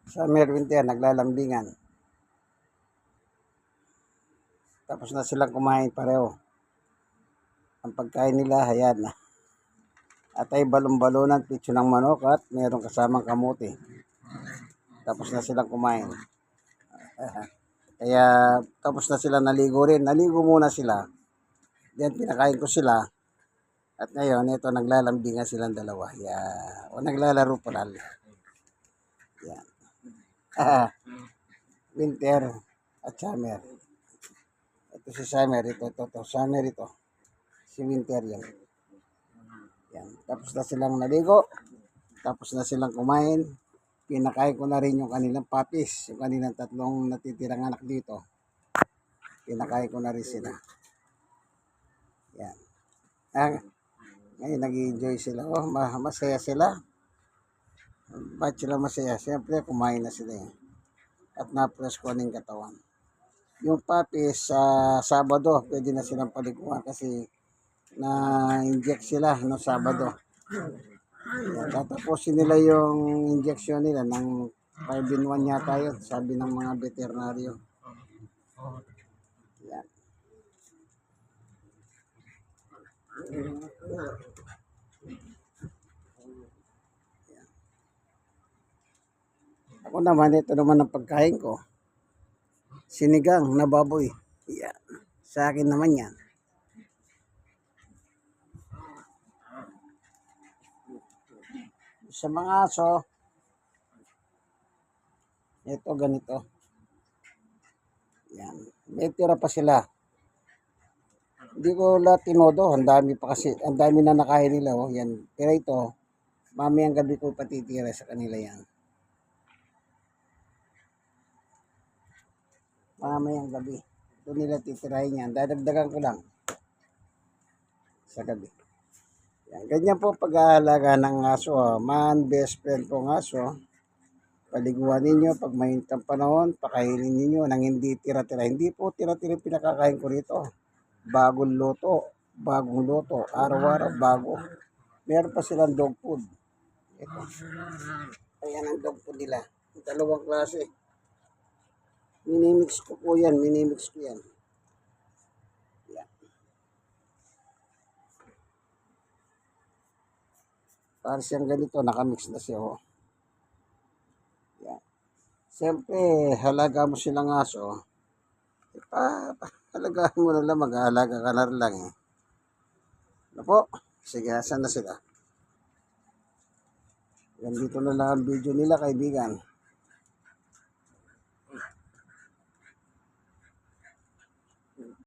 Summer, winter, naglalambingan. Tapos na silang kumain pareho. Ang pagkain nila, ayan na. At ay balon-balonan, pitso ng manok at mayroong kasamang kamuti. Tapos na silang kumain. Kaya tapos na sila naligo rin. Naligo muna sila. Then pinakain ko sila. At ngayon, ito naglalambingan silang dalawa. Yan. O naglalaro pa lang. Yan. Winter at summer. Ito si summer. Ito. Summer ito. Si winter yan. Yan. Tapos na silang naligo. Tapos na silang kumain. Pinakain ko na rin yung kanilang papis. Yung kanilang tatlong natitirang anak dito. Pinakain ko na rin sila. Yan. Ngayon nag-enjoy sila. Oh, masaya sila. Ba't sila masaya? Siyempre, kumain na sila. At na-press ko ng katawan. Yung papis sa Sabado, pwede na silang paliguan kasi na-inject sila no Sabado. Tatapusin nila yung injection nila ng 5-in-1 yata yun, sabi ng mga veterinaryo. Yan. Ako naman, ito naman ang pagkain ko. Sinigang na baboy. Yan. Sa akin naman yan. Sa mga aso, ito ganito. Yan. May tira pa sila. Hindi ko lahat tinodo. Ang dami pa kasi. Ang dami na nakain nila. Oh. Yan. Pero ito, mamayang gabi ko patitira sa kanila yan. Mamayang gabi. Ito nila titirahin yan. Dadagdagan ko lang. Sa gabi. Yan. Ganyan po pag-aalaga ng aso. Man, best friend po ng aso. Paliguan ninyo pag mainit ang panahon, pakainin ninyo nang hindi tira-tira. Hindi po tira-tira pinakakain ko rito. Bagong luto, araw-araw bago. Meron pa silang dog food. Ito. Ayan ang dog food nila. Dalawang klase. Minimix ko yan. Yan. Para siyang ganito, nakamix na siya. Oh. Yan. Siyempre, halaga mo silang aso. Halagaan mo na lang, mag-aalaga ka na lang eh. Ano po? Sige, asan na sila? Yan dito na lang ang video nila, kaibigan.